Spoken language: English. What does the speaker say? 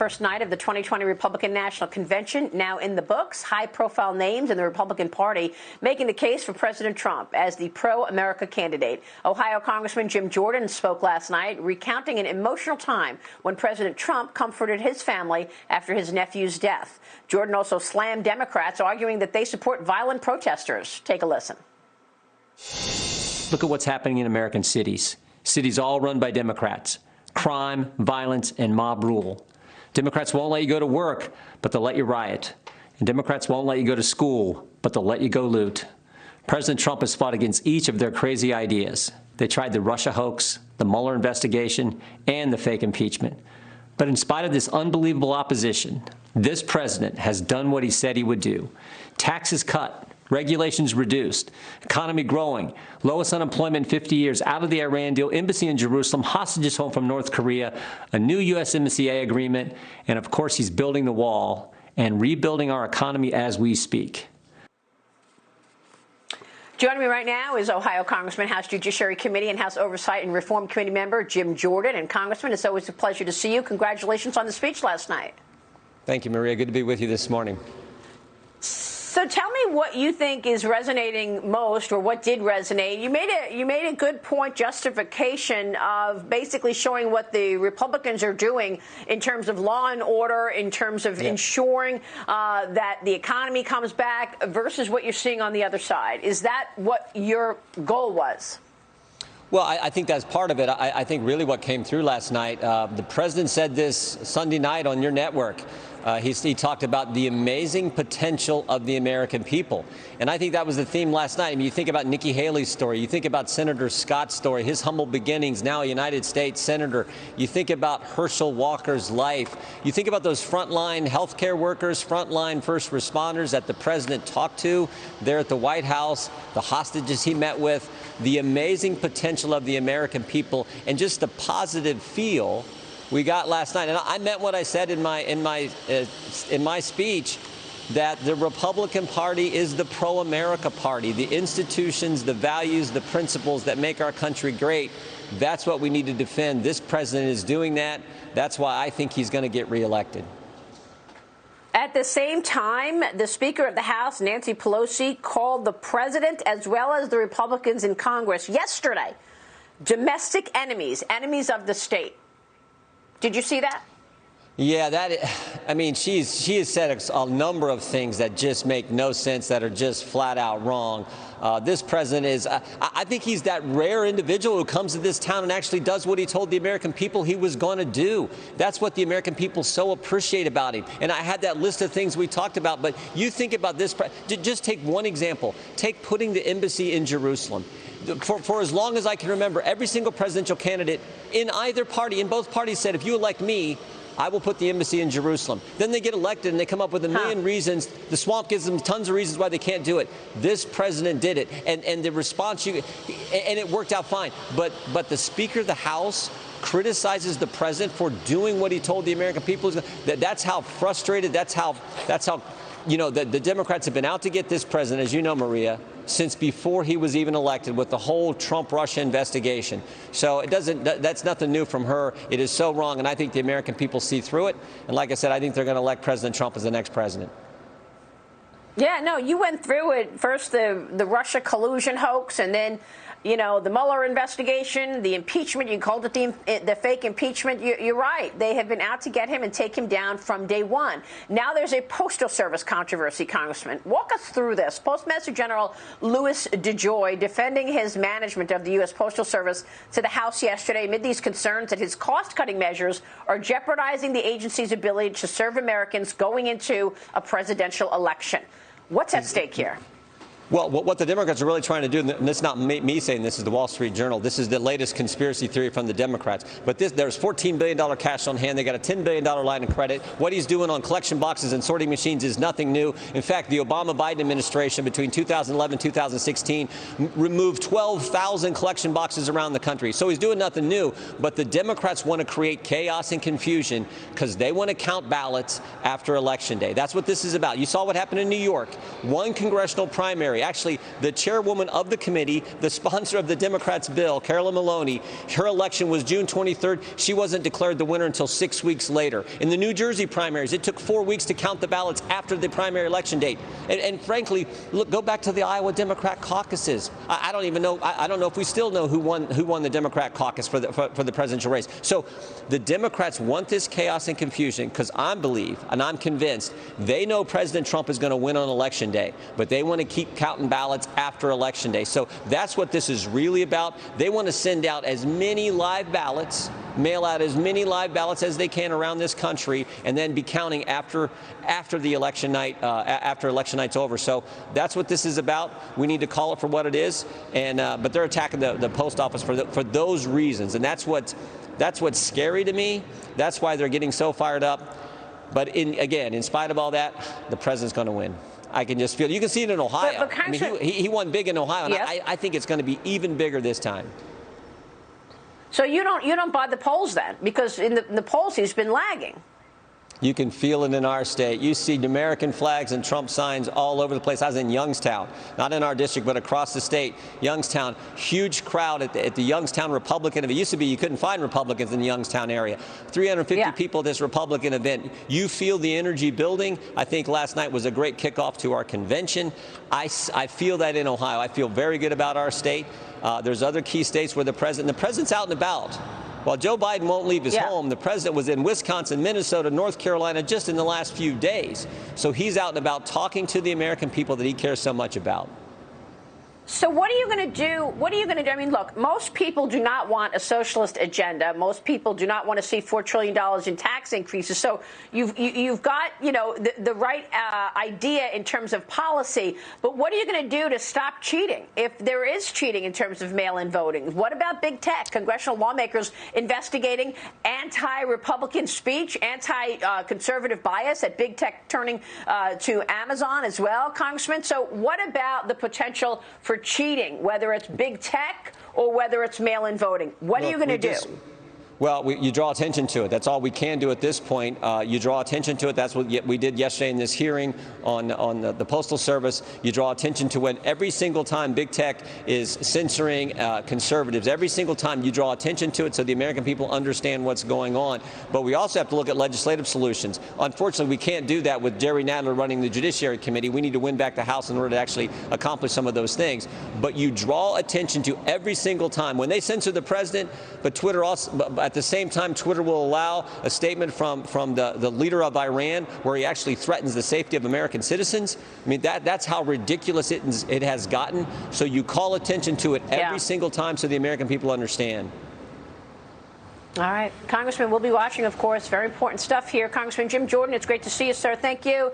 First night of the 2020 Republican National Convention now in the books. High-profile names in the Republican Party making the case for President Trump as the pro-America candidate. Ohio Congressman Jim Jordan spoke last night, recounting an emotional time when President Trump comforted his family after his nephew's death. Jordan also slammed Democrats, arguing that they support violent protesters. Take a listen. Look at what's happening in American cities. Cities all run by Democrats. Crime, violence, and mob rule. Democrats won't let you go to work, but they'll let you riot. And Democrats won't let you go to school, but they'll let you go loot. President Trump has fought against each of their crazy ideas. They tried the Russia hoax, the Mueller investigation, and the fake impeachment. But in spite of this unbelievable opposition, this president has done what he said he would do. Taxes cut. Regulations reduced, economy growing, lowest unemployment in 50 years, out of the Iran deal, embassy in Jerusalem, hostages home from North Korea, a new USMCA agreement, and of course he's building the wall and rebuilding our economy as we speak. Joining me right now is Ohio Congressman, House Judiciary Committee and House Oversight and Reform Committee member Jim Jordan. And Congressman, it's always a pleasure to see you. Congratulations on the speech last night. Thank you, Maria. Good to be with you this morning. So tell me what you think is resonating most, or what did resonate. You made a good point, justification of basically showing what the Republicans are doing in terms of law and order, in terms of ensuring that the economy comes back versus what you're seeing on the other side. Is that what your goal was? Well, I think that's part of it. I think really what came through last night, the president said this Sunday night on your network. He talked about the amazing potential of the American people. And I think that was the theme last night. I mean, you think about Nikki Haley's story. You think about Senator Scott's story, his humble beginnings, now a United States Senator. You think about Herschel Walker's life. You think about those frontline healthcare workers, frontline first responders that the president talked to there at the White House, the hostages he met with, the amazing potential of the American people, and just the positive feel we got last night. And I meant what I said in my speech, that the Republican Party is the pro-America party. The institutions, the values, the principles that make our country great, that's what we need to defend. This president is doing that. That's why I think he's going to get reelected. At the same time, the Speaker of the House, Nancy Pelosi, called the president as well as the Republicans in Congress yesterday domestic enemies, enemies of the state. Did you see that? Yeah, I mean, she has said a number of things that just make no sense, that are just flat out wrong. This president is, I think he's that rare individual who comes to this town and actually does what he told the American people he was going to do. That's what the American people so appreciate about him. And I had that list of things we talked about, but you think about this, just take one example. Take putting the embassy in Jerusalem. For as long as I can remember, every single presidential candidate in either party, in both parties, said, if you elect me, I will put the embassy in Jerusalem. Then they get elected and they come up with a million reasons. The swamp gives them tons of reasons why they can't do it. This president did it. And the response, and it worked out fine. But the Speaker of the House criticizes the president for doing what he told the American people. That's how frustrated, that's how you know, the Democrats have been out to get this president, as you know, Maria, since before he was even elected, with the whole Trump-Russia investigation. So that's nothing new from her. It is so wrong, and I think the American people see through it. And like I said, I think they're going to elect President Trump as the next president. Yeah, no, you went through it. First, the Russia collusion hoax, and then, you know, the Mueller investigation, the impeachment. You called it the fake impeachment. You're right. They have been out to get him and take him down from day one. Now there's a Postal Service controversy, Congressman. Walk us through this. Postmaster General Louis DeJoy defending his management of the U.S. Postal Service to the House yesterday amid these concerns that his cost-cutting measures are jeopardizing the agency's ability to serve Americans going into a presidential election. What's at stake here? Well, what the Democrats are really trying to do, and this is not me saying this, is the Wall Street Journal. This is the latest conspiracy theory from the Democrats. But there's $14 billion cash on hand. They got a $10 billion line of credit. What he's doing on collection boxes and sorting machines is nothing new. In fact, the Obama-Biden administration between 2011 and 2016 removed 12,000 collection boxes around the country. So he's doing nothing new. But the Democrats want to create chaos and confusion because they want to count ballots after Election Day. That's what this is about. You saw what happened in New York. One congressional primary primary. Actually, the chairwoman of the committee, the sponsor of the Democrats' bill, Carolyn Maloney, her election was June 23rd. She wasn't declared the winner until 6 weeks later. In the New Jersey primaries, it took 4 weeks to count the ballots after the primary election date. And frankly, look, go back to the Iowa Democrat caucuses. I don't even know. I don't know if we still know who won the Democrat caucus for the presidential race. So the Democrats want this chaos and confusion because I believe, and I'm convinced, they know President Trump is going to win on Election Day, but they want to keep counting ballots after Election Day. So that's what this is really about. They want to send out as many live ballots, mail out as many live ballots as they can around this country, and then be counting after the election night, after election night's over. So that's what this is about. We need to call it for what it is. And but they're attacking the post office for those reasons, and that's what's scary to me. That's why they're getting so fired up. But in spite of all that, the president's going to win. I can just feel it. You can see it in Ohio. But I mean, he won big in Ohio, and yes. I think it's going to be even bigger this time. So you don't buy the polls then, because in the polls he's been lagging. You can feel it in our state. You see American flags and Trump signs all over the place. I was in Youngstown, not in our district, but across the state. Youngstown, huge crowd at the Youngstown Republican event. It used to be you couldn't find Republicans in the Youngstown area. 350 people at this Republican event. You feel the energy building. I think last night was a great kickoff to our convention. I feel that in Ohio. I feel very good about our state. There's other key states where the president's out and about. While Joe Biden won't leave his home, the president was in Wisconsin, Minnesota, North Carolina just in the last few days. So he's out and about talking to the American people that he cares so much about. So what are you going to do? What are you going to do? I mean, look, most people do not want a socialist agenda. Most people do not want to see $4 trillion in tax increases. So you've got, the right idea in terms of policy. But what are you going to do to stop cheating if there is cheating in terms of mail-in voting? What about big tech? Congressional lawmakers investigating anti-Republican speech, anti-conservative bias at big tech turning to Amazon as well, Congressman. So what about the potential for cheating, whether it's big tech or whether it's mail-in voting? What are you going to do? Well, you draw attention to it. That's all we can do at this point. You draw attention to it. That's what we did yesterday in this hearing on the Postal Service. You draw attention to it every single time big tech is censoring conservatives. Every single time you draw attention to it so the American people understand what's going on. But we also have to look at legislative solutions. Unfortunately, we can't do that with Jerry Nadler running the Judiciary Committee. We need to win back the House in order to actually accomplish some of those things. But you draw attention to every single time. When they censor the president, but Twitter also, at the same time, Twitter will allow a statement from the leader of Iran where he actually threatens the safety of American citizens. I mean, that's how ridiculous it has gotten. So you call attention to it every single time so the American people understand. All right. Congressman, we'll be watching, of course. Very important stuff here. Congressman Jim Jordan, it's great to see you, sir. Thank you.